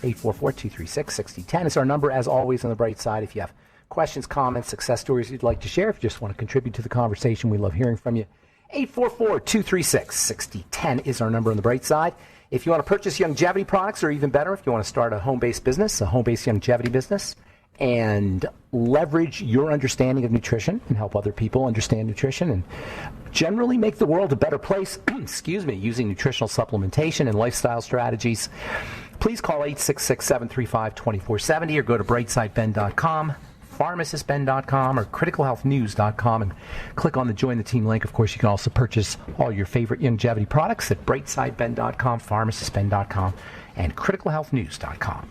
844-236-6010 is our number, as always, on the bright side. If you have questions, comments, success stories you'd like to share, if you just want to contribute to the conversation, we love hearing from you. 844-236-6010 is our number on the bright side. If you want to purchase longevity products, or even better, if you want to start a home-based business, a home-based longevity business, and leverage your understanding of nutrition and help other people understand nutrition and generally make the world a better place, using nutritional supplementation and lifestyle strategies, please call 866-735-2470 or go to brightsideben.com, pharmacistben.com, or criticalhealthnews.com and click on the Join the Team link. Of course, you can also purchase all your favorite longevity products at brightsideben.com, pharmacistben.com, and criticalhealthnews.com.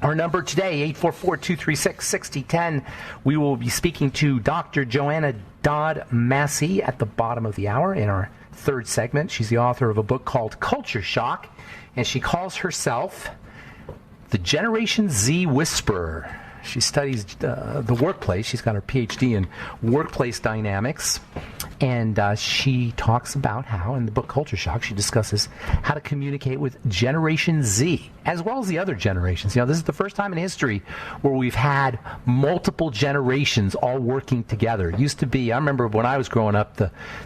Our number today, 844-236-6010. We will be speaking to Dr. Joanna Dodd Massey at the bottom of the hour in our third segment. She's the author of a book called Culture Shock, and she calls herself the Generation Z Whisperer. She studies the workplace. She's got her PhD in workplace dynamics. And she talks about how, in the book Culture Shock, she discusses how to communicate with Generation Z, as well as the other generations. This is the first time in history where we've had multiple generations all working together. It used to be, I remember when I was growing up,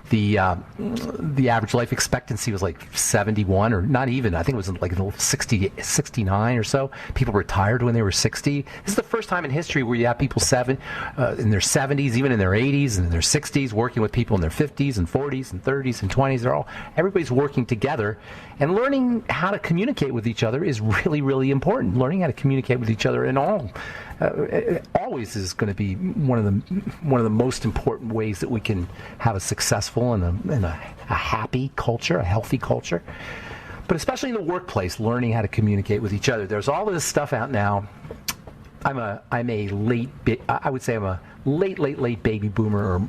the average life expectancy was like 71, or not even. I think it was like 60, 69 or so. People retired when they were 60. This is the first time in history where you have people in their 70s, even in their 80s and in their 60s, working with people in their 50s and 40s and 30s and 20s. Everybody's working together, and learning how to communicate with each other is really, really important. Learning how to communicate with each other in always is going to be one of the most important ways that we can have a successful and a happy culture, a healthy culture. But especially in the workplace, learning how to communicate with each other. There's all this stuff out now. I'm a late baby boomer,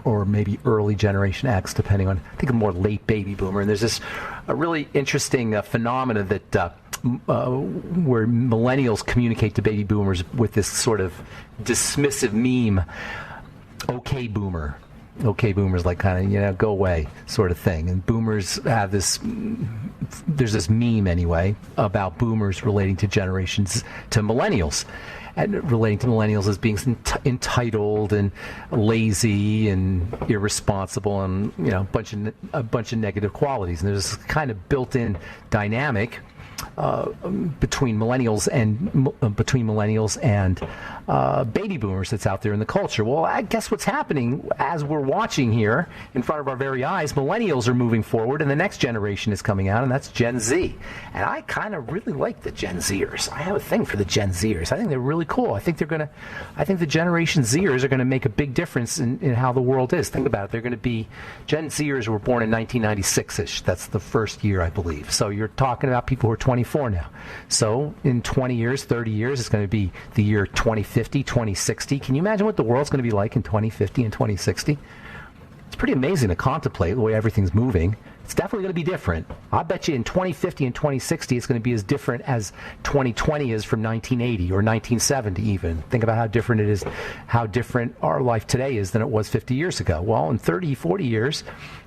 or maybe early Generation X, depending on, I think I'm more late baby boomer. And there's this a really interesting phenomena that where millennials communicate to baby boomers with this sort of dismissive meme, okay boomer. Okay boomers, like kind of, go away sort of thing. And boomers have this, there's this meme anyway about boomers relating to millennials, and relating to millennials as being entitled and lazy and irresponsible, and a bunch of negative qualities. And there's this kind of built-in dynamic between millennials and baby boomers that's out there in the culture. Well, I guess what's happening as we're watching here in front of our very eyes, millennials are moving forward, and the next generation is coming out, and that's Gen Z. And I kind of really like the Gen Zers. I have a thing for the Gen Zers. I think they're really cool. I think the Generation Zers are going to make a big difference in how the world is. Think about it. They're going to be, Gen Zers were born in 1996-ish. That's the first year, I believe. So you're talking about people who are 24 now. So in 20 years, 30 years, it's going to be the year 2050, 2060. Can you imagine what the world's going to be like in 2050 and 2060? It's pretty amazing to contemplate the way everything's moving. It's definitely going to be different. I bet you in 2050 and 2060, it's going to be as different as 2020 is from 1980 or 1970 even. Think about how different it is, how different our life today is than it was 50 years ago. Well, in 30, 40 years,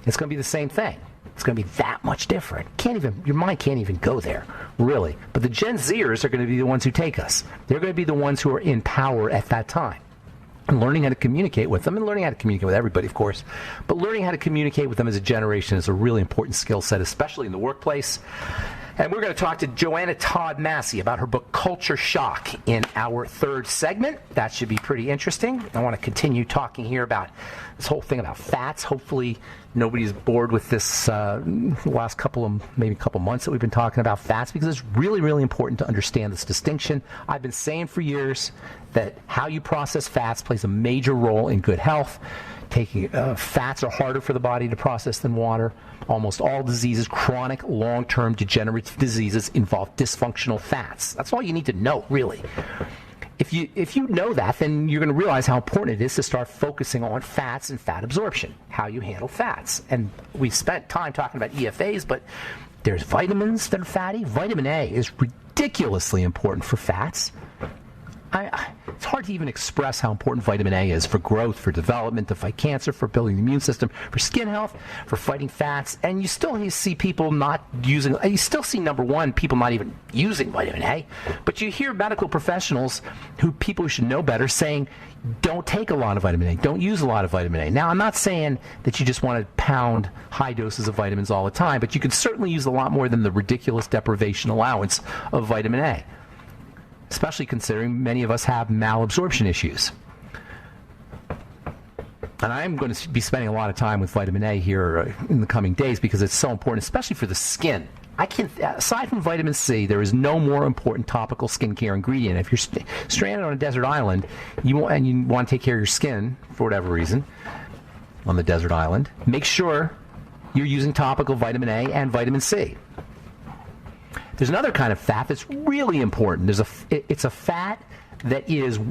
it's going to be the same thing. It's going to be that much different. Your mind can't even go there, really. But the Gen Zers are going to be the ones who take us. They're going to be the ones who are in power at that time. And learning how to communicate with them, and learning how to communicate with everybody, of course, but learning how to communicate with them as a generation is a really important skill set, especially in the workplace. And we're going to talk to Joanna Dodd Massey about her book, Culture Shock, in our third segment. That should be pretty interesting. I want to continue talking here about this whole thing about fats. Hopefully nobody's bored with this last couple months that we've been talking about fats, because it's really, really important to understand this distinction. I've been saying for years that how you process fats plays a major role in good health. Fats are harder for the body to process than water. Almost all diseases, chronic, long-term degenerative diseases, involve dysfunctional fats. That's all you need to know, really. If you know that, then you're going to realize how important it is to start focusing on fats and fat absorption, how you handle fats. And we spent time talking about EFAs, but there's vitamins that are fatty. Vitamin A is ridiculously important for fats. it's hard to even express how important vitamin A is for growth, for development, to fight cancer, for building the immune system, for skin health, for fighting fats. And you see people not using, you still see, number one, people not even using vitamin A. But you hear medical professionals, people who should know better, saying, don't take a lot of vitamin A, don't use a lot of vitamin A. Now, I'm not saying that you just want to pound high doses of vitamins all the time, but you could certainly use a lot more than the ridiculous deprivation allowance of vitamin A, especially considering many of us have malabsorption issues. And I'm going to be spending a lot of time with vitamin A here in the coming days because it's so important, especially for the skin. Aside from vitamin C, there is no more important topical skincare ingredient. If you're stranded on a desert island you want to take care of your skin for whatever reason on the desert island, make sure you're using topical vitamin A and vitamin C. There's another kind of fat that's really important. It's a fat that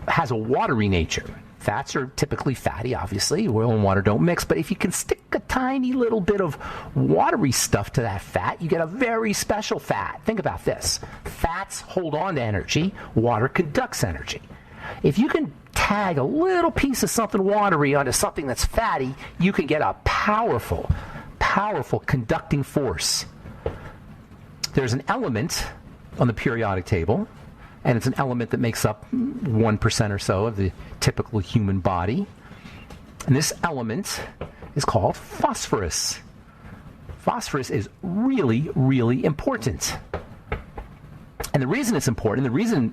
has a watery nature. Fats are typically fatty, obviously. Oil and water don't mix. But if you can stick a tiny little bit of watery stuff to that fat, you get a very special fat. Think about this. Fats hold on to energy. Water conducts energy. If you can tag a little piece of something watery onto something that's fatty, you can get a powerful, powerful conducting force. There's an element on the periodic table, and it's an element that makes up 1% or so of the typical human body. And this element is called phosphorus. Phosphorus is really, really important. And the reason it's important,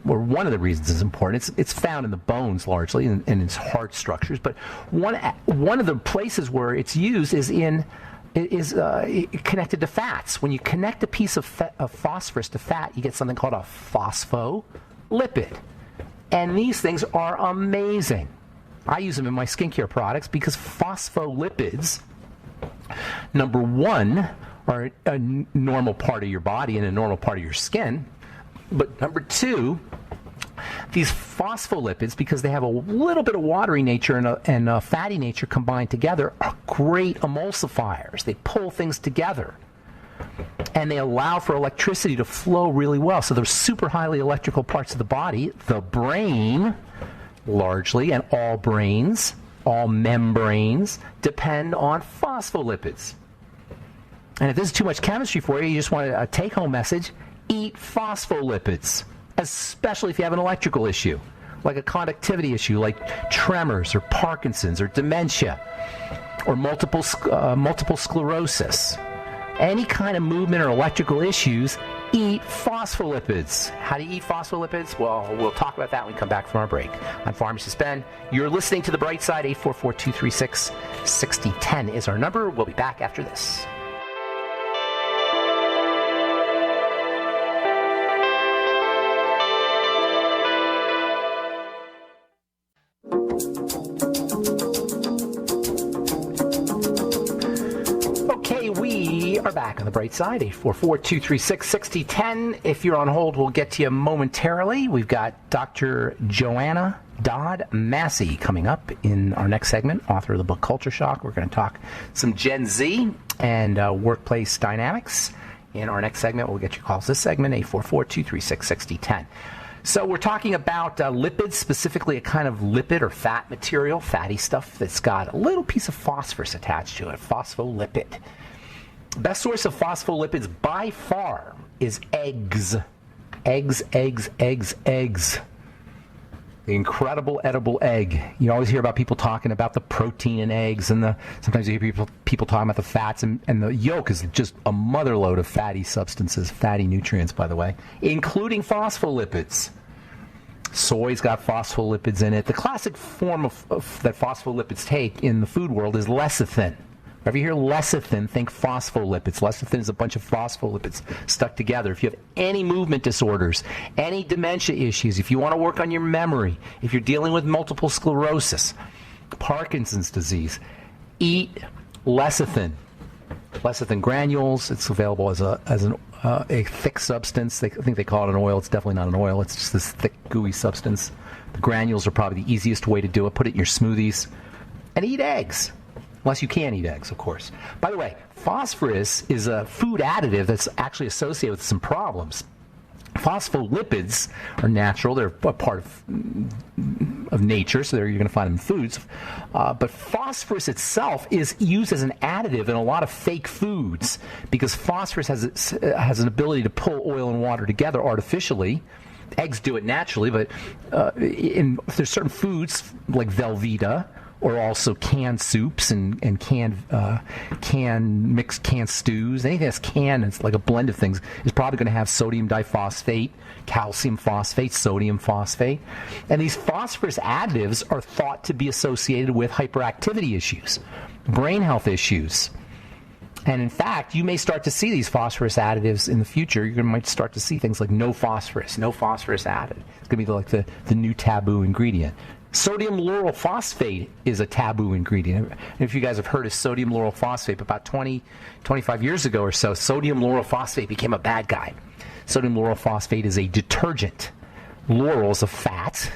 one of the reasons it's important, it's found in the bones largely, and its heart structures. But one of the places where it's used is connected to fats. When you connect a piece of phosphorus to fat, you get something called a phospholipid. And these things are amazing. I use them in my skincare products because phospholipids, number one, are a normal part of your body and a normal part of your skin. But number two, these phospholipids, because they have a little bit of watery nature and a fatty nature combined together, are great emulsifiers. They pull things together. And they allow for electricity to flow really well. So those super highly electrical parts of the body, the brain, largely, and all brains, all membranes, depend on phospholipids. And if this is too much chemistry for you, you just want a take-home message, eat phospholipids, especially if you have an electrical issue, like a conductivity issue, like tremors or Parkinson's or dementia or multiple sclerosis. Any kind of movement or electrical issues, eat phospholipids. How do you eat phospholipids? Well, we'll talk about that when we come back from our break. I'm Pharmacist Ben. You're listening to The Bright Side. 844-236-6010 is our number. We'll be back after this. Are back on The Bright Side, 844-236-6010. If you're on hold, we'll get to you momentarily. We've got Dr. Joanna Dodd Massey coming up in our next segment, author of the book Culture Shock. We're going to talk some Gen Z and workplace dynamics. In our next segment, we'll get your calls. This segment, 844-236-6010. So we're talking about lipids, specifically a kind of lipid or fat material, fatty stuff that's got a little piece of phosphorus attached to it, phospholipid. Best source of phospholipids by far is eggs. Eggs. The incredible edible egg. You always hear about people talking about the protein in eggs, and sometimes you hear people talking about the fats, and the yolk is just a motherload of fatty substances, fatty nutrients, by the way, including phospholipids. Soy's got phospholipids in it. The classic form of that phospholipids take in the food world is lecithin. If you hear lecithin, think phospholipids. Lecithin is a bunch of phospholipids stuck together. If you have any movement disorders, any dementia issues, if you want to work on your memory, if you're dealing with multiple sclerosis, Parkinson's disease, eat lecithin. Lecithin granules. It's available as a thick substance. I think they call it an oil. It's definitely not an oil. It's just this thick, gooey substance. The granules are probably the easiest way to do it. Put it in your smoothies. And eat eggs. Unless you can eat eggs, of course. By the way, phosphorus is a food additive that's actually associated with some problems. Phospholipids are natural. They're a part of nature, so you're going to find them in foods. But phosphorus itself is used as an additive in a lot of fake foods because phosphorus has an ability to pull oil and water together artificially. Eggs do it naturally, but there's certain foods like Velveeta, or also canned soups and mixed canned stews. Anything that's canned, it's like a blend of things, is probably going to have sodium diphosphate, calcium phosphate, sodium phosphate. And these phosphorus additives are thought to be associated with hyperactivity issues, brain health issues. And in fact, you may start to see these phosphorus additives in the future. You might start to see things like no phosphorus added. It's going to be like the new taboo ingredient. Sodium lauryl phosphate is a taboo ingredient. And if you guys have heard of sodium lauryl phosphate, about 25 years ago or so, sodium lauryl phosphate became a bad guy. Sodium lauryl phosphate is a detergent. Lauryl is a fat.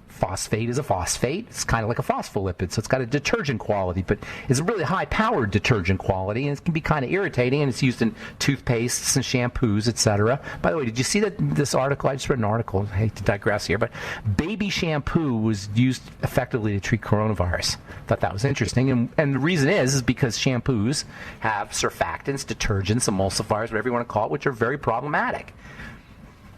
Phosphate is a phosphate. It's kind of like a phospholipid, so it's got a detergent quality, but it's a really high-powered detergent quality, and it can be kind of irritating, and it's used in toothpastes and shampoos, etc. By the way, did you see this article? I just read an article. I hate to digress here, but baby shampoo was used effectively to treat coronavirus. Thought that was interesting, and the reason is because shampoos have surfactants, detergents, emulsifiers, whatever you want to call it, which are very problematic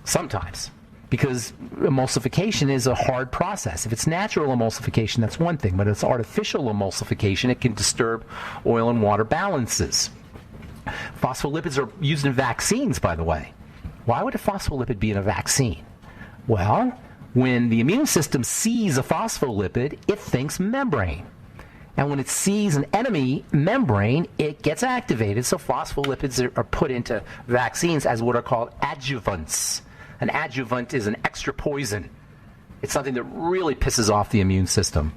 sometimes. Because emulsification is a hard process. If it's natural emulsification, that's one thing. But if it's artificial emulsification, it can disturb oil and water balances. Phospholipids are used in vaccines, by the way. Why would a phospholipid be in a vaccine? Well, when the immune system sees a phospholipid, it thinks membrane. And when it sees an enemy membrane, it gets activated. So phospholipids are put into vaccines as what are called adjuvants. An adjuvant is an extra poison. It's something that really pisses off the immune system,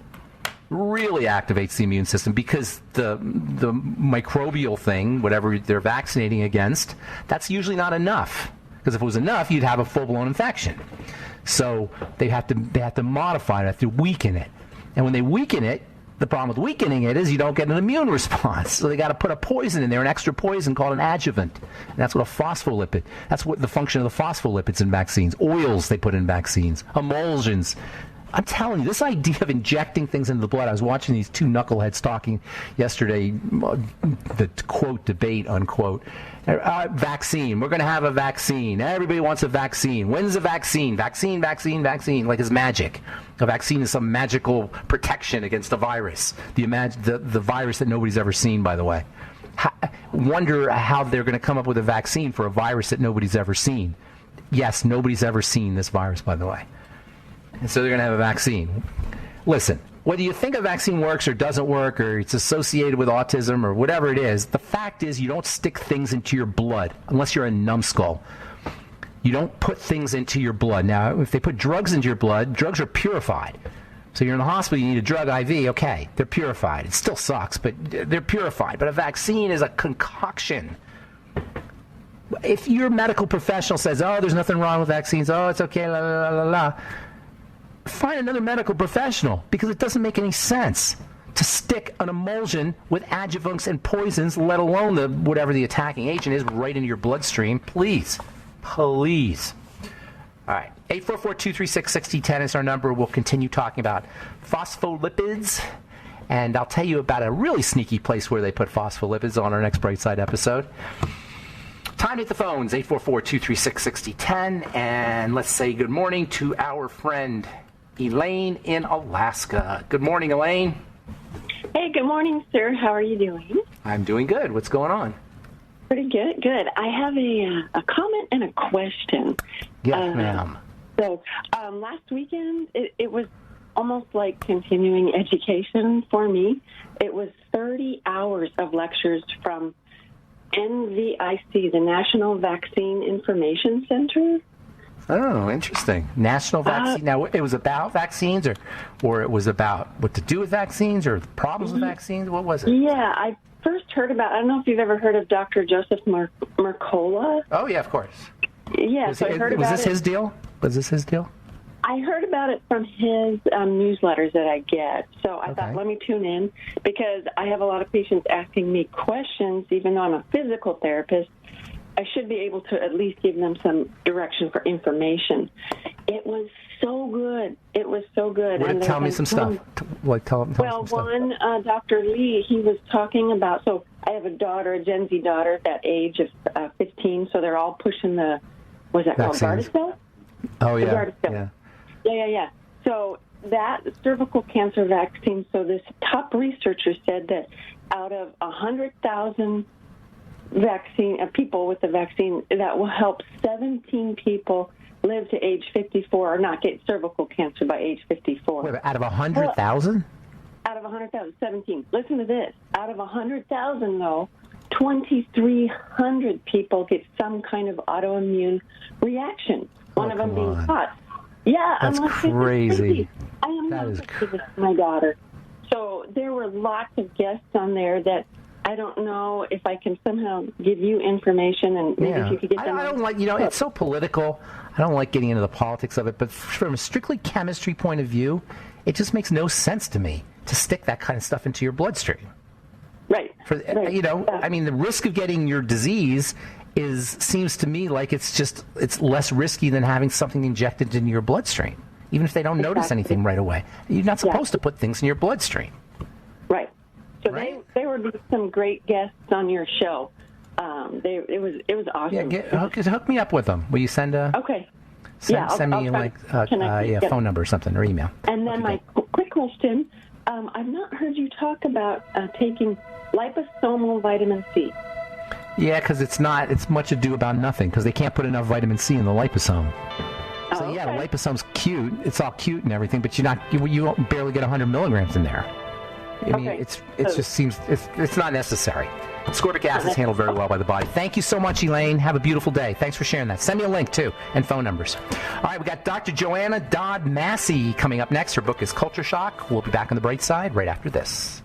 really activates the immune system because the microbial thing, whatever they're vaccinating against, that's usually not enough. Because if it was enough, you'd have a full-blown infection. So they have to modify it, they have to weaken it. And when they weaken it, the problem with weakening it is you don't get an immune response. So they got to put a poison in there, an extra poison called an adjuvant. And that's what a phospholipid. That's what the function of the phospholipids in vaccines. Oils they put in vaccines. Emulsions. I'm telling you, this idea of injecting things into the blood. I was watching these two knuckleheads talking yesterday, the quote debate, unquote. Vaccine. We're going to have a vaccine. Everybody wants a vaccine. When's a vaccine? Vaccine, vaccine, vaccine. Like it's magic. A vaccine is some magical protection against a virus. The virus that nobody's ever seen, by the way. Wonder how they're going to come up with a vaccine for a virus that nobody's ever seen. Yes, nobody's ever seen this virus, by the way. And so they're going to have a vaccine. Listen, whether you think a vaccine works or doesn't work or it's associated with autism or whatever it is, the fact is you don't stick things into your blood unless you're a numbskull. You don't put things into your blood. Now, if they put drugs into your blood, drugs are purified. So you're in the hospital, you need a drug IV, okay, they're purified. It still sucks, but they're purified. But a vaccine is a concoction. If your medical professional says, oh, there's nothing wrong with vaccines, oh, it's okay, la, la, la, la, la, find another medical professional because it doesn't make any sense to stick an emulsion with adjuvants and poisons, let alone whatever the attacking agent is, right into your bloodstream. Please. Please. All right. 844-236-6010 is our number. We'll continue talking about phospholipids, and I'll tell you about a really sneaky place where they put phospholipids on our next Bright Side episode. Time to hit the phones, 844-236-6010, and let's say good morning to our friend Elaine in Alaska. Good morning, Elaine. Hey, good morning, sir. How are you doing? I'm doing good. What's going on? Pretty good. Good. I have a comment and a question. Yes, ma'am. So last weekend, it was almost like continuing education for me. It was 30 hours of lectures from NVIC, the National Vaccine Information Center. Oh, interesting. National vaccine. Now, it was about vaccines, or it was about what to do with vaccines, or the problems with vaccines? What was it? Yeah, I first heard about, I don't know if you've ever heard of Dr. Joseph Mercola. Oh, yeah, of course. Yeah, so I heard about it. Was this his deal? Was this his deal? I heard about it from his newsletters that I get. So I thought, let me tune in, because I have a lot of patients asking me questions, even though I'm a physical therapist. I should be able to at least give them some direction for information. It was so good. It was so good. Tell me some stuff. Tell me some stuff. One, Dr. Lee, he was talking about, so I have a daughter, a Gen Z daughter at that age of 15, so they're all pushing the, was that called Gardasil? Oh, yeah. Yeah. So that cervical cancer vaccine, so this top researcher said that out of 100,000 people with the vaccine, that will help 17 people live to age 54 or not get cervical cancer by age 54. Wait, out of 100,000? Out of 100,000, 17. Listen to this. Out of 100,000, though, 2,300 people get some kind of autoimmune reaction. One of them being hot. Yeah, that's crazy. I am not with my daughter. So there were lots of guests on there that I don't know if I can somehow give you information and maybe if you could get them. I don't like, it's so political. I don't like getting into the politics of it, but from a strictly chemistry point of view, it just makes no sense to me to stick that kind of stuff into your bloodstream. Right. I mean, the risk of getting your disease seems to me like it's less risky than having something injected into your bloodstream, even if they don't notice anything right away. You're not supposed to put things in your bloodstream. Right. So there would be some great guests on your show. It was awesome. Yeah, hook me up with them. Will you send a? Okay. Send me a phone number or something, or email. And then my quick question: I've not heard you talk about taking liposomal vitamin C. Yeah, because it's much ado about nothing, because they can't put enough vitamin C in the liposome. So the liposome's cute. It's all cute and everything, but you won't barely get 100 milligrams in there. I mean, it just seems it's not necessary. Ascorbic acid is handled very well by the body. Thank you so much, Elaine. Have a beautiful day. Thanks for sharing that. Send me a link, too, and phone numbers. All right, we got Dr. Joanna Dodd Massey coming up next. Her book is Culture Shock. We'll be back on the bright side right after this.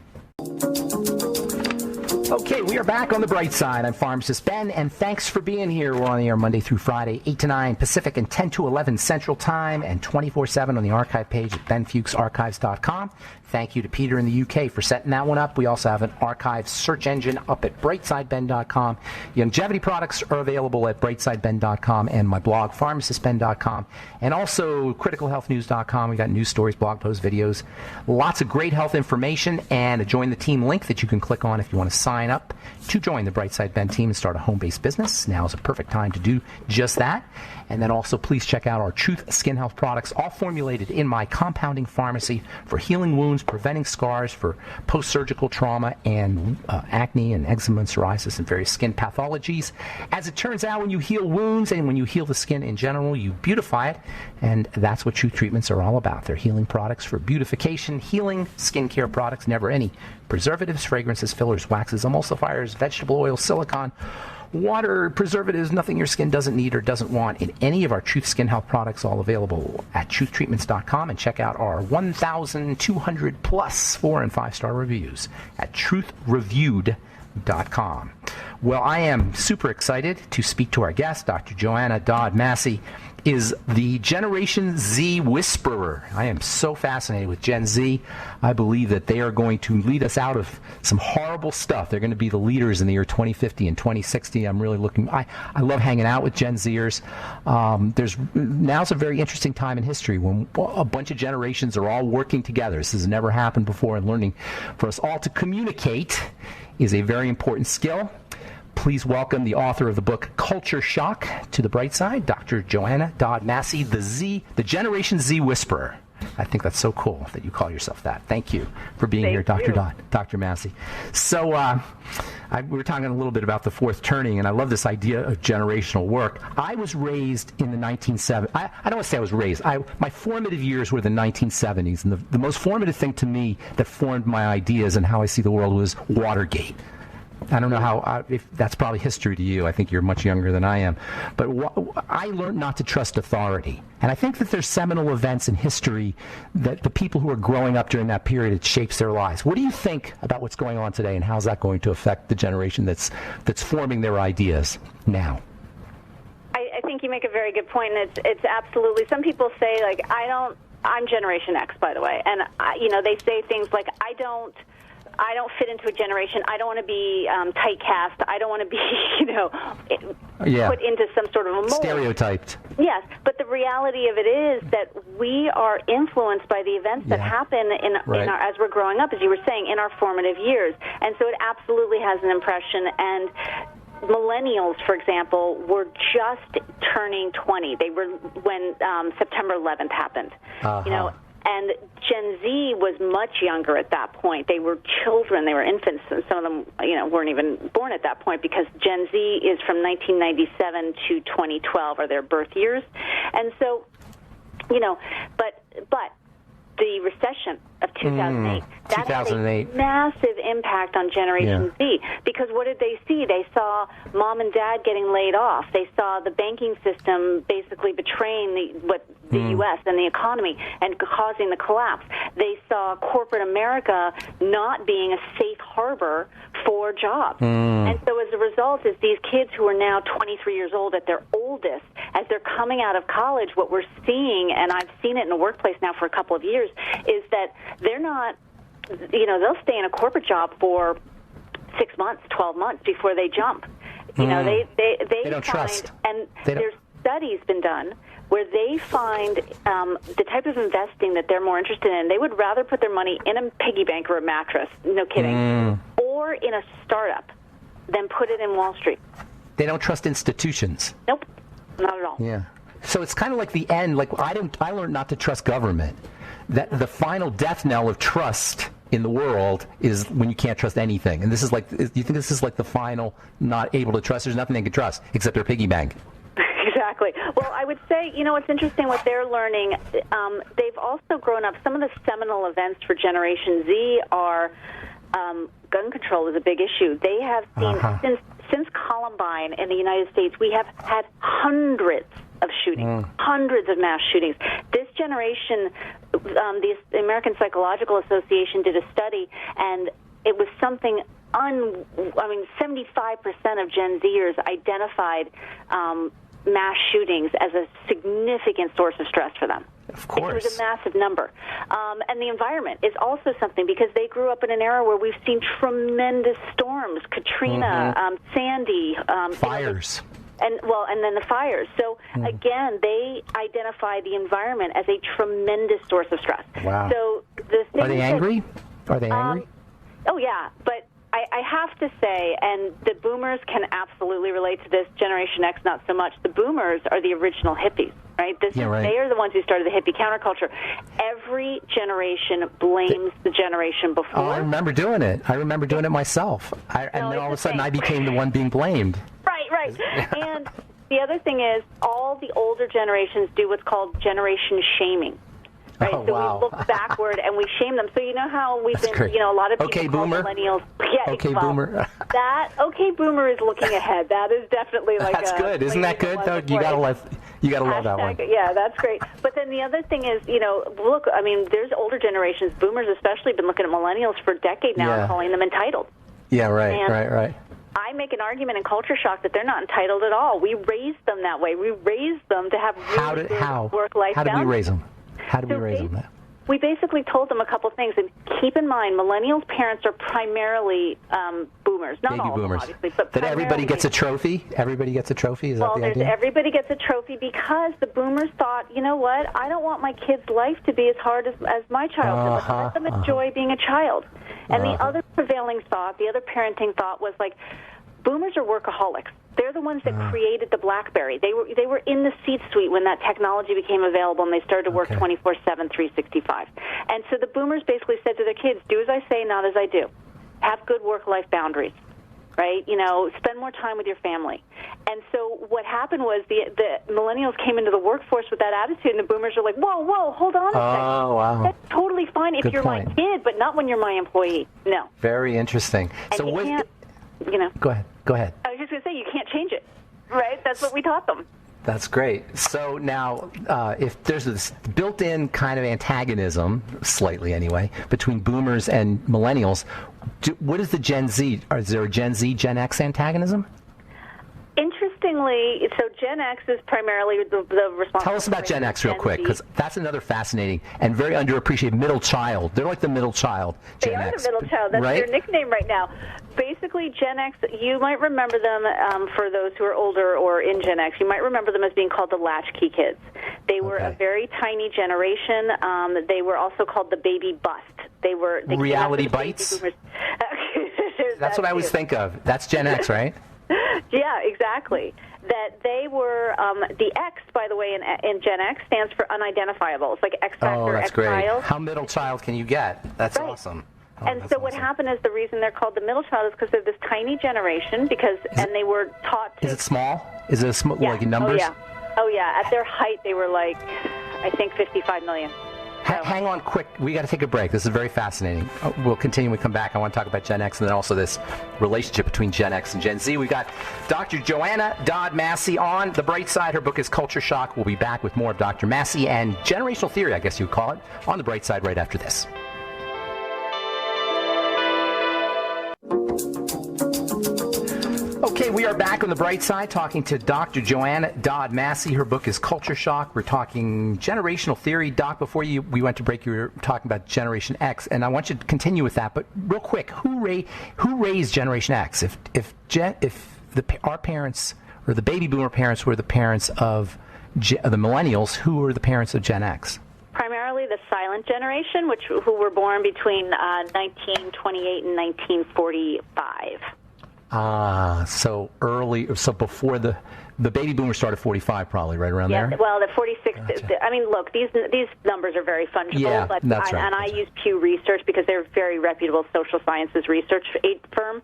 Okay, we are back on the bright side. I'm Pharmacist Ben, and thanks for being here. We're on the air Monday through Friday, 8 to 9 Pacific and 10 to 11 Central Time, and 24/7 on the archive page at benfuchsarchives.com. Thank you to Peter in the UK for setting that one up. We also have an archive search engine up at brightsideben.com. Longevity products are available at brightsideben.com and my blog, pharmacistben.com, and also criticalhealthnews.com. We got news stories, blog posts, videos, lots of great health information, and a Join the Team link that you can click on if you want to sign up to join the Brightside Ben team and start a home-based business. Now is a perfect time to do just that. And then also please check out our Truth Skin Health products, all formulated in my compounding pharmacy for healing wounds, preventing scars, for post-surgical trauma and acne and eczema and psoriasis and various skin pathologies. As it turns out, when you heal wounds and when you heal the skin in general, you beautify it, and that's what Truth treatments are all about. They're healing products for beautification, healing skincare products, never any preservatives, fragrances, fillers, waxes, emulsifiers, vegetable oil, silicone, water, preservatives, nothing your skin doesn't need or doesn't want in any of our Truth Skin Health products, all available at truthtreatments.com, and check out our 1,200 plus 4- and 5-star reviews at truthreviewed.com. Well, I am super excited to speak to our guest. Dr. Joanna Dodd Massey is the Generation Z whisperer. I am so fascinated with Gen Z. I believe that they are going to lead us out of some horrible stuff. They're going to be the leaders in the year 2050 and 2060. I'm really looking. I love hanging out with Gen Zers. Now's a very interesting time in history when a bunch of generations are all working together. This has never happened before, and learning for us all to communicate is a very important skill. Please welcome the author of the book Culture Shock to the bright side, Dr. Joanna Dodd Massey, the Generation Z Whisperer. I think that's so cool that you call yourself that. Thank you for being here, Dr. Dodd, Dr. Massey. So we were talking a little bit about the fourth turning, and I love this idea of generational work. I was raised in the 1970s. I don't want to say I was raised. My formative years were the 1970s, and the most formative thing to me that formed my ideas and how I see the world was Watergate. I don't know if that's probably history to you. I think you're much younger than I am. But I learned not to trust authority. And I think that there's seminal events in history that the people who are growing up during that period, it shapes their lives. What do you think about what's going on today, and how's that going to affect the generation that's forming their ideas now? I think you make a very good point, and it's absolutely. Some people say, like, I'm Generation X, by the way, and they say things like, I don't I don't fit into a generation. I don't want to be typecast. I don't want to be, put into some sort of a mold. Stereotyped. Yes, but the reality of it is that we are influenced by the events that happen as we're growing up, as you were saying, in our formative years. And so it absolutely has an impression. And millennials, for example, were just turning 20. They were when September 11th happened. And Gen Z was much younger at that point. They were children. They were infants. And some of them, weren't even born at that point because Gen Z is from 1997 to 2012 are their birth years. And so, but the recession of 2008, that had a massive impact on Generation Z. Because what did they see? They saw mom and dad getting laid off. They saw the banking system basically betraying the U.S. and the economy and causing the collapse. They saw corporate America not being a safe harbor for jobs. And so as a result, as these kids who are now 23 years old at their oldest, as they're coming out of college, what we're seeing, and I've seen it in the workplace now for a couple of years, is that they're not, they'll stay in a corporate job for 6 months, 12 months before they jump. They don't trust. And there's studies been done where they find the type of investing that they're more interested in. They would rather put their money in a piggy bank or a mattress, no kidding, or in a startup than put it in Wall Street. They don't trust institutions. Nope, not at all. Yeah. So it's kind of like the end. Like I learned not to trust government. That the final death knell of trust in the world is when you can't trust anything. And this is like, you think this is like the final not able to trust? There's nothing they can trust except their piggy bank. Exactly. Well, I would say, it's interesting what they're learning. They've also grown up. Some of the seminal events for Generation Z are gun control is a big issue. They have seen, since Columbine in the United States, we have had hundreds of shootings, hundreds of mass shootings. This generation, the American Psychological Association did a study, and it was something 75% of Gen Zers identified mass shootings as a significant source of stress for them. Of course. It was a massive number. And the environment is also something because they grew up in an era where we've seen tremendous storms, Katrina, Sandy. Fires. And then the fires. So, again, they identify the environment as a tremendous source of stress. Wow. So Are they angry? Are they angry? Oh, yeah. But I have to say, and the boomers can absolutely relate to this, Generation X not so much. The boomers are the original hippies, right? They are the ones who started the hippie counterculture. Every generation blames the generation before. Oh, I remember doing it. I remember doing it myself. And then all of a sudden I became the one being blamed. Right. And the other thing is all the older generations do what's called generation shaming. Right? Oh, so wow. we look backward and we shame them. So you know how we've been, great. a lot of people Okay, call boomer. millennials. Yeah, okay, boomer. That okay, boomer is looking ahead. That is definitely like that's good. Isn't that good? Though you gotta love that one. Yeah, that's great. But then the other thing is, look, there's older generations, boomers especially, been looking at millennials for a decade now and calling them entitled. Yeah, right. I make an argument in Culture Shock that they're not entitled at all. We raised them that way. We raised them to have really good work-life balance. How did we raise them? How did we raise them? We basically told them a couple things, and keep in mind, millennials' parents are primarily boomers. Not baby all boomers. Of them, obviously, but that everybody gets a trophy? Everybody gets a trophy? Is that the idea? Everybody gets a trophy because the boomers thought, you know what, I don't want my kid's life to be as hard as my child's. Let them enjoy being a child. And the other prevailing thought, the other parenting thought was like, boomers are workaholics. They're the ones that created the BlackBerry. They were in the C-suite when that technology became available, and they started to work 24/7, 365. And so the boomers basically said to their kids, do as I say, not as I do. Have good work-life boundaries, right? Spend more time with your family. And so what happened was the millennials came into the workforce with that attitude, and the boomers are like, whoa, hold on a second. Oh, wow. That's totally fine if you're my kid, but not when you're my employee. No. Very interesting. And so you can't, Go ahead. I was just going to say, you can't change it, right? That's what we taught them. That's great. So now, if there's this built-in kind of antagonism, slightly anyway, between boomers and millennials, what is the Gen Z? Is there a Gen Z, Gen X antagonism? Interesting interestingly, so Gen X is primarily the responsible. Tell us about Gen X real quick, because that's another fascinating and very underappreciated middle child. They're like the middle child, Gen X. They are the middle child. That's right? their nickname right now. Basically, Gen X, you might remember them, for those who are older or in Gen X, you might remember them as being called the latchkey kids. They were a very tiny generation. They were also called the baby bust. They reality bites? That's what I always think of. That's Gen X, right? Yeah, exactly. That they were, the X, by the way, in Gen X stands for unidentifiable. It's like X Factor, that's great. X-Files. How middle child can you get? That's awesome. Oh, and so what happened is the reason they're called the middle child is because they're this tiny generation and they were taught to... Is it small? Is it like in numbers? Oh, yeah. At their height, they were like, I think 55 million. Hang on quick. We got to take a break. This is very fascinating. We'll continue when we come back. I want to talk about Gen X and then also this relationship between Gen X and Gen Z. We've got Dr. Joanna Dodd Massey on the bright side. Her book is Culture Shock. We'll be back with more of Dr. Massey and generational theory, I guess you would call it, on the bright side right after this. Okay, we are back on the bright side talking to Dr. Joanna Dodd Massey. Her book is Culture Shock. We're talking generational theory. Doc, before we went to break, you were talking about Generation X, and I want you to continue with that. But real quick, who raised Generation X? If our parents or the baby boomer parents were the parents of the millennials, who were the parents of Gen X? Primarily the silent generation, who were born between 1928 and 1945. So early, so before the baby boomers started 45, probably right around there. Well, the 46. Gotcha. I mean, look, these numbers are very fungible, but that's right. And I use Pew Research because they're a very reputable social sciences research firm.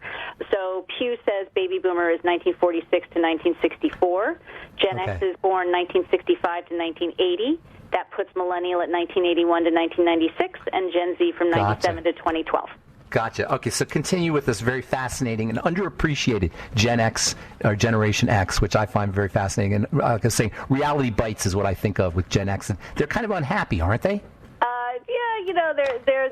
So Pew says baby boomer is 1946 to 1964. Gen X is born 1965 to 1980. That puts millennial at 1981 to 1996, and Gen Z from 97 to 2012. Gotcha. Okay, so continue with this very fascinating and underappreciated Gen X, or Generation X, which I find very fascinating. And like I was saying, reality bites is what I think of with Gen X. And they're kind of unhappy, aren't they?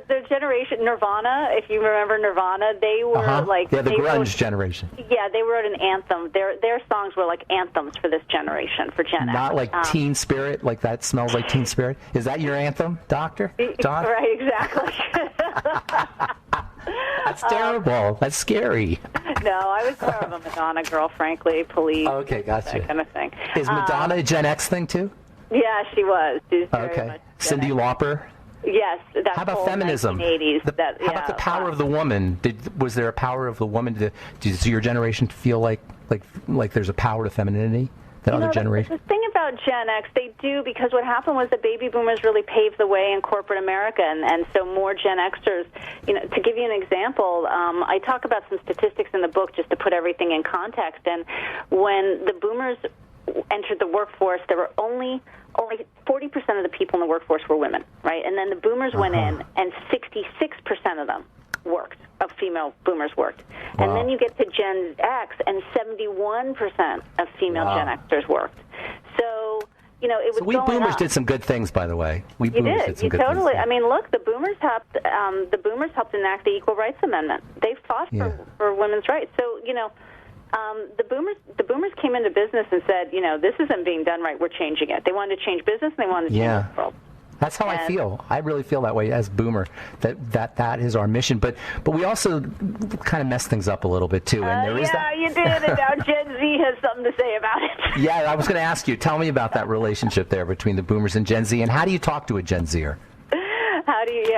Their generation, Nirvana, if you remember Nirvana, they were the grunge generation. Yeah, they wrote an anthem. Their songs were like anthems for this generation, for Gen X. Not like Teen Spirit, like that smells like Teen Spirit. Is that your anthem, Doctor? John? Right, exactly. That's terrible. That's scary. No, I was more of a Madonna girl, frankly. Police. Okay, gotcha. That kind of thing. Is Madonna a Gen X thing too? Yeah, she was. She's very much Cyndi Lauper. Yes. How about feminism? 1980s. How about the power of the woman? Was there a power of the woman? Does your generation feel like there's a power to femininity that other generations? The thing about Gen X, they do, because what happened was the baby boomers really paved the way in corporate America, and so more Gen Xers. To give you an example, I talk about some statistics in the book just to put everything in context. And when the boomers entered the workforce, there were only 40% of the people in the workforce were women, right? And then the boomers went in, and 66% of them worked, of female boomers worked. Wow. And then you get to Gen X, and 71% of female Gen Xers worked. So, it was so we boomers did some good things, by the way. We boomers did some good totally. things. I mean, look, the boomers helped enact the Equal Rights Amendment. They fought for women's rights. So, the boomers came into business and said, this isn't being done right. We're changing it. They wanted to change business, and they wanted to change the world. That's how I feel. I really feel that way as boomer. That is our mission. But we also kind of mess things up a little bit too. And there is that. You did. And now Gen Z has something to say about it. Yeah, I was going to ask you. Tell me about that relationship there between the boomers and Gen Z, and how do you talk to a Gen Zer? How do you?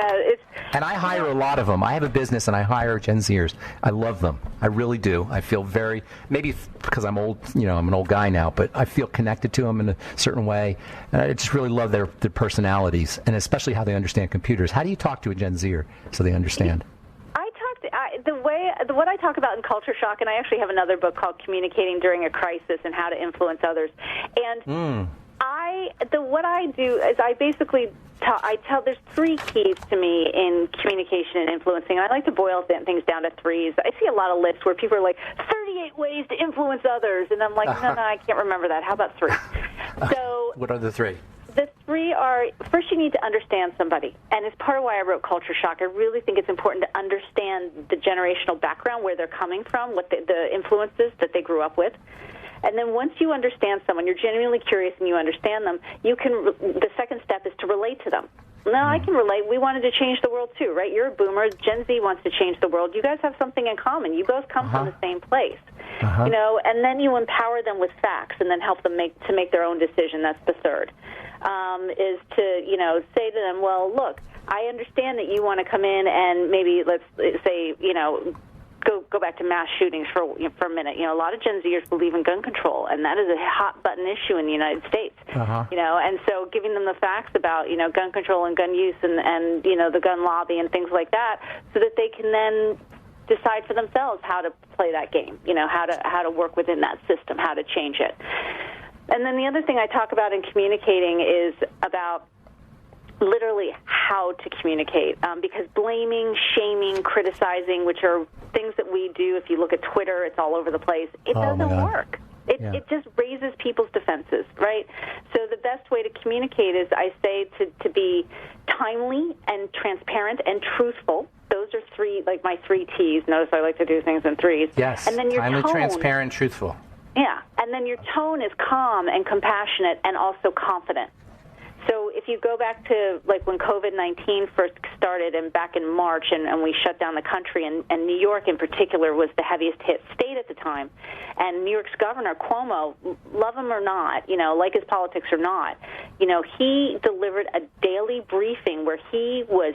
And I hire a lot of them. I have a business, and I hire Gen Zers. I love them. I really do. I feel maybe because I'm old, I'm an old guy now, but I feel connected to them in a certain way. And I just really love their personalities, and especially how they understand computers. How do you talk to a Gen Zer so they understand? What I talk about in Culture Shock, and I actually have another book called Communicating During a Crisis and How to Influence Others. And what I do is I basically tell there's three keys to me in communication and influencing, and I like to boil things down to threes. I see a lot of lists where people are like 38 ways to influence others, and I'm like, no, I can't remember that. How about three? So what are the three? The three are, first, you need to understand somebody, and as part of why I wrote Culture Shock, I really think it's important to understand the generational background, where they're coming from, what the influences that they grew up with. And then once you understand someone, you're genuinely curious and you understand them, the second step is to relate to them. No, I can relate. We wanted to change the world too, right? You're a boomer. Gen Z wants to change the world. You guys have something in common. You both come from the same place, and then you empower them with facts and then help them make their own decision. That's the third, is to, say to them, well, look, I understand that you want to come in and maybe, let's say, go back to mass shootings for a minute. A lot of Gen Zers believe in gun control, and that is a hot button issue in the United States. And so giving them the facts about gun control and gun use and the gun lobby and things like that, so that they can then decide for themselves how to play that game. How to work within that system, how to change it. And then the other thing I talk about in communicating is about literally how to communicate, because blaming, shaming, criticizing, which are things that we do. If you look at Twitter, it's all over the place. It doesn't work. It just raises people's defenses, right? So the best way to communicate is, I say, to be timely and transparent and truthful. Those are my 3 T's. Notice I like to do things in threes. Yes, and then your timely, tone, transparent, truthful. Yeah, and then your tone is calm and compassionate and also confident. So if you go back to when COVID-19 first started and back in March and we shut down the country, and New York in particular was the heaviest hit state at the time, and New York's governor, Cuomo, love him or not, like his politics or not, he delivered a daily briefing where he was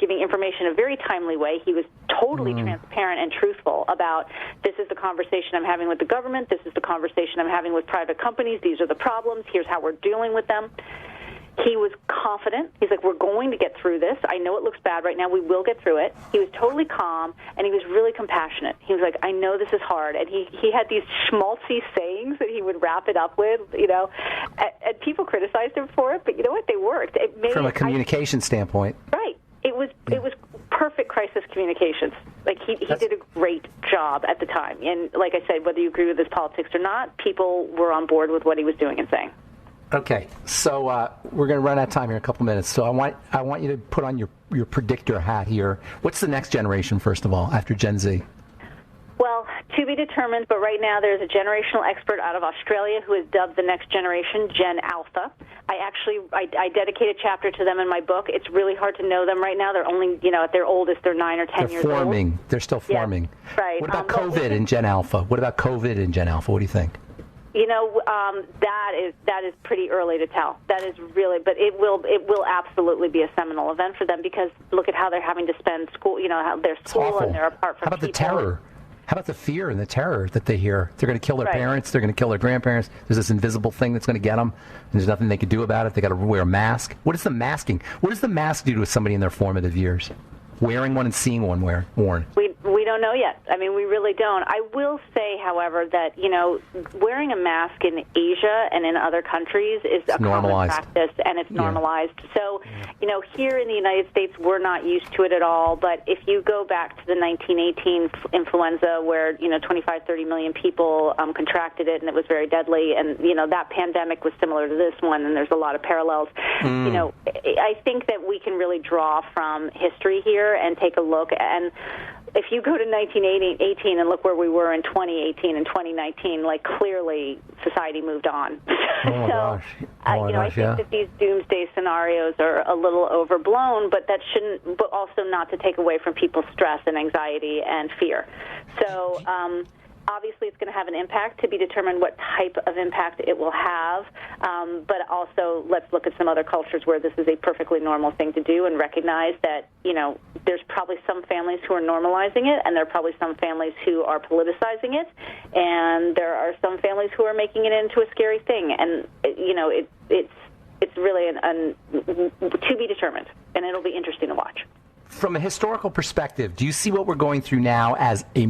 giving information in a very timely way. He was totally transparent and truthful about, this is the conversation I'm having with the government, this is the conversation I'm having with private companies, these are the problems, here's how we're dealing with them. He was confident. He's like, we're going to get through this. I know it looks bad right now. We will get through it. He was totally calm, and he was really compassionate. He was like, I know this is hard. And he had these schmaltzy sayings that he would wrap it up with, and people criticized him for it, but you know what? They worked. From a communication standpoint. Right. It was perfect crisis communications. He did a great job at the time. And like I said, whether you agree with his politics or not, people were on board with what he was doing and saying. Okay, so we're going to run out of time here in a couple minutes. So I want you to put on your predictor hat here. What's the next generation, first of all, after Gen Z? Well, to be determined, but right now there's a generational expert out of Australia who has dubbed the next generation Gen Alpha. I dedicate a chapter to them in my book. It's really hard to know them right now. They're only, at their oldest, they're 9 or 10 years old. They're forming. They're still forming. Yes, right. What about COVID in Gen Alpha? What about COVID in Gen Alpha? What do you think? That is pretty early to tell. That is really, but it will absolutely be a seminal event for them, because look at how they're having to spend school. Their school, and they're apart from. How about people. The terror? How about the fear and the terror that they hear? They're going to kill their parents. They're going to kill their grandparents. There's this invisible thing that's going to get them. And there's nothing they can do about it. They got to wear a mask. What is the masking? What does the mask do to somebody in their formative years? Wearing one and seeing one worn. We don't know yet. I mean, we really don't. I will say, however, that, wearing a mask in Asia and in other countries is a common practice, and it's normalized. So, here in the United States, we're not used to it at all. But if you go back to the 1918 influenza, where, 25, 30 million people contracted it, and it was very deadly, and, that pandemic was similar to this one, and there's a lot of parallels. I think that we can really draw from history here and take a look. And if you go to 1918 and look where we were in 2018 and 2019, clearly society moved on. I think that these doomsday scenarios are a little overblown, but that shouldn't, but also not to take away from people's stress and anxiety and fear. So, obviously, it's going to have an impact, to be determined what type of impact it will have. But also, let's look at some other cultures where this is a perfectly normal thing to do, and recognize that, there's probably some families who are normalizing it, and there are probably some families who are politicizing it, and there are some families who are making it into a scary thing. And, it's really to be determined, and it'll be interesting to watch. From a historical perspective, do you see what we're going through now as a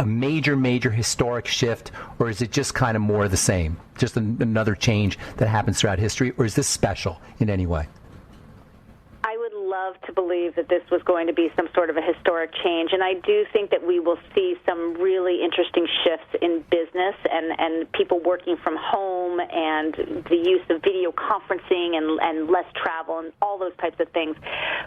major historic shift, or is it just kind of more of the same, just another change that happens throughout history, or is this special in any way? I would love to believe that this was going to be some sort of a historic change, and I do think that we will see some really interesting shifts in business and people working from home and the use of video conferencing and less travel and all those types of things.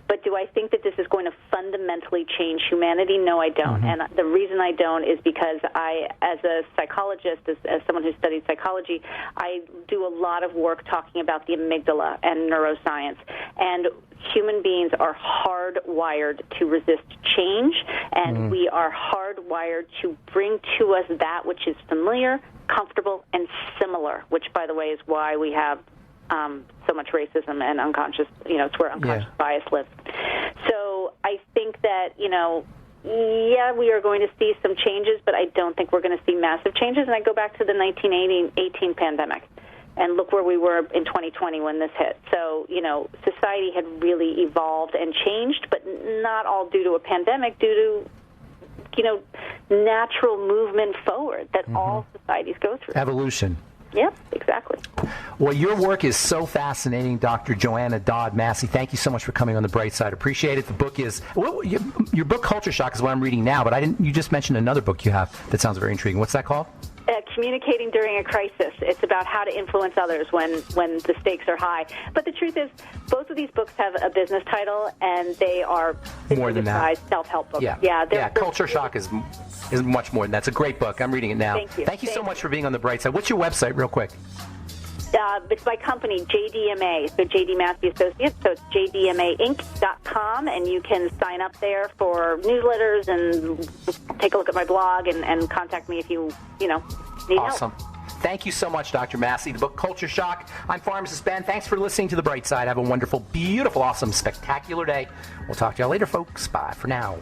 But do I think that this is going to fundamentally change humanity? No, I don't. Mm-hmm. And the reason I don't is because I, as a psychologist, as someone who studied psychology, I do a lot of work talking about the amygdala and neuroscience. And human beings are hardwired to resist change, and we are hardwired to bring to us that which is familiar, comfortable, and similar, which, by the way, is why we have so much racism and unconscious, it's where unconscious bias lives. So I think that, we are going to see some changes, but I don't think we're going to see massive changes. And I go back to the 1918 pandemic. And look where we were in 2020 when this hit. So, society had really evolved and changed, but not all due to a pandemic, due to, natural movement forward that all societies go through. Evolution. Yep, exactly. Well, your work is so fascinating, Dr. Joanna Dodd Massey. Thank you so much for coming on The Bright Side. Appreciate it. The book is, your book Culture Shock is what I'm reading now, but you just mentioned another book you have that sounds very intriguing. What's that called? Communicating During a Crisis. It's about how to influence others when the stakes are high. But the truth is, both of these books have a business title, and they are more than that. Self-help books. Yeah. Culture Shock is much more than that. It's a great book. I'm reading it now. Thank you. Thank you so much for being on The Bright Side. What's your website, real quick? It's my company, JDMA, so JD Massey Associates, so it's jdmainc.com, and you can sign up there for newsletters and take a look at my blog and contact me if you need awesome. Help. Thank you so much, Dr. Massey. The book Culture Shock. I'm Pharmacist Ben. Thanks for listening to The Bright Side. Have a wonderful, beautiful, awesome, spectacular day. We'll talk to y'all later, folks. Bye for now.